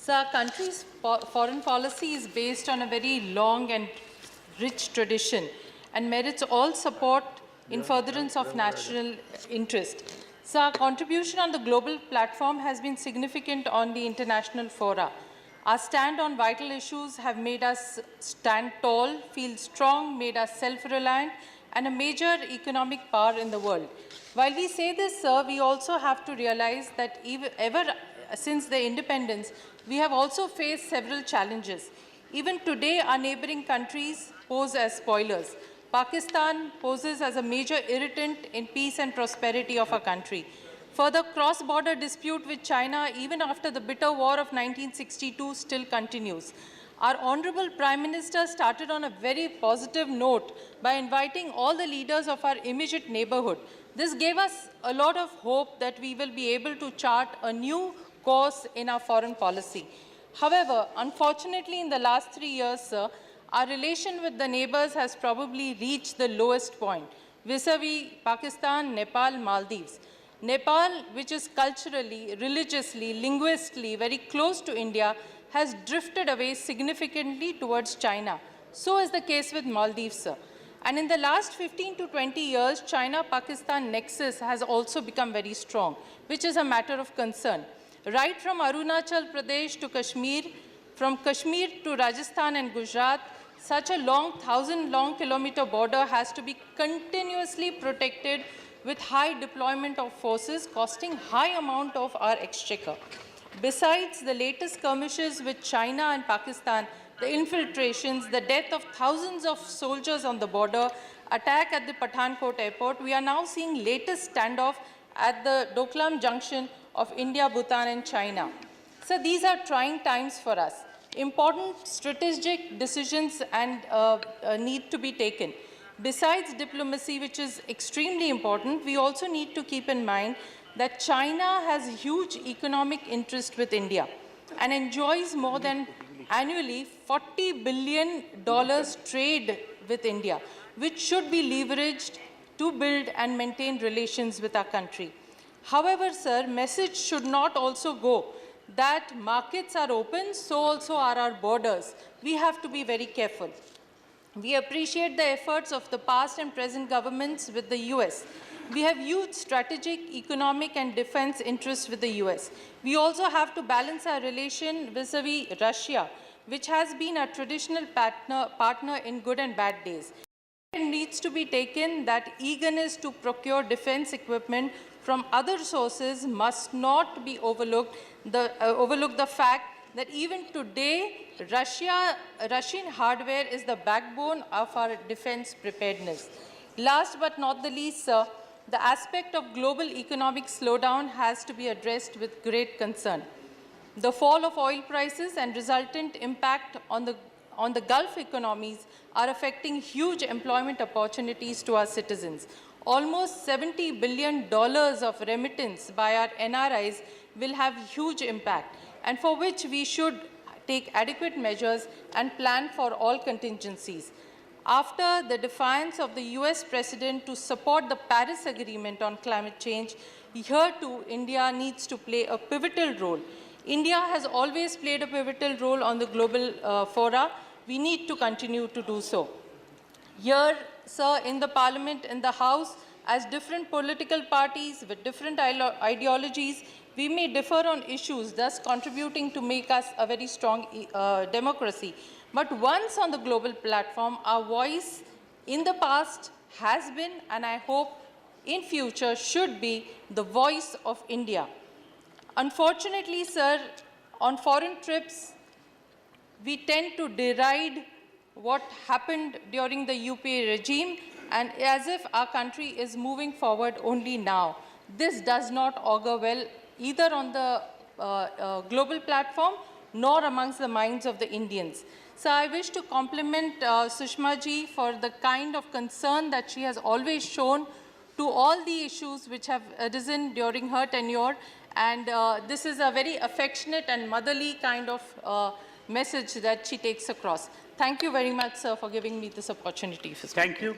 So our country's foreign policy is based on a very long and rich tradition and merits all support in furtherance of national interest. So our contribution on the global platform has been significant on the international fora. Our stand on vital issues have made us stand tall, feel strong, made us self-reliant, and a major economic power in the world. While we say this, sir, we also have to realize that ever since the independence, we have also faced several challenges. Even today, our neighboring countries pose as spoilers. Pakistan poses as a major irritant in peace and prosperity of our country. Further, cross-border dispute with China, even after the bitter war of 1962, still continues. Our Honorable Prime Minister started on a very positive note by inviting all the leaders of our immediate neighborhood. This gave us a lot of hope that we will be able to chart a new course in our foreign policy. However, unfortunately, in the last 3 years, sir, our relation with the neighbors has probably reached the lowest point, vis-a-vis Pakistan, Nepal, Maldives. Nepal, which is culturally, religiously, linguistically very close to India, has drifted away significantly towards China. So is the case with Maldives, sir. And in the last 15 to 20 years, China-Pakistan nexus has also become very strong, which is a matter of concern. Right from Arunachal Pradesh to Kashmir, from Kashmir to Rajasthan and Gujarat, such a long 1,000-kilometer border has to be continuously protected with high deployment of forces, costing high amount of our exchequer. Besides the latest skirmishes with China and Pakistan, the infiltrations, the death of thousands of soldiers on the border, attack at the Pathankot airport, we are now seeing latest standoff at the Doklam junction of India, Bhutan and China. So these are trying times for us. Important strategic decisions and need to be taken. Besides diplomacy, which is extremely important, we also need to keep in mind that China has huge economic interest with India and enjoys more than annually $40 billion trade with India, which should be leveraged to build and maintain relations with our country. However, sir, message should not also go that markets are open, so also are our borders. We have to be very careful. We appreciate the efforts of the past and present governments with the US. We have huge strategic, economic and defense interests with the US. We also have to balance our relation vis-a-vis Russia, which has been a traditional partner in good and bad days. It needs to be taken that eagerness to procure defense equipment from other sources must not be overlooked. Overlook the fact that even today, Russian hardware is the backbone of our defense preparedness. Last but not the least, sir, the aspect of global economic slowdown has to be addressed with great concern. The fall of oil prices and resultant impact on the Gulf economies are affecting huge employment opportunities to our citizens. Almost $70 billion of remittance by our NRIs will have huge impact, and for which we should take adequate measures and plan for all contingencies. After the defiance of the US President to support the Paris Agreement on climate change, here too India needs to play a pivotal role. India has always played a pivotal role on the global fora. We need to continue to do so. Here, sir, in the Parliament, in the House, as different political parties with different ideologies, we may differ on issues, thus contributing to make us a very strong democracy. But once on the global platform, our voice in the past has been, and I hope in future should be, the voice of India. Unfortunately, sir, on foreign trips, we tend to deride what happened during the UPA regime, and as if our country is moving forward only now. This does not augur well either on the global platform nor amongst the minds of the Indians. So I wish to compliment Sushma ji for the kind of concern that she has always shown to all the issues which have arisen during her tenure, and this is a very affectionate and motherly kind of message that she takes across. Thank you very much, sir, for giving me this opportunity. Thank you.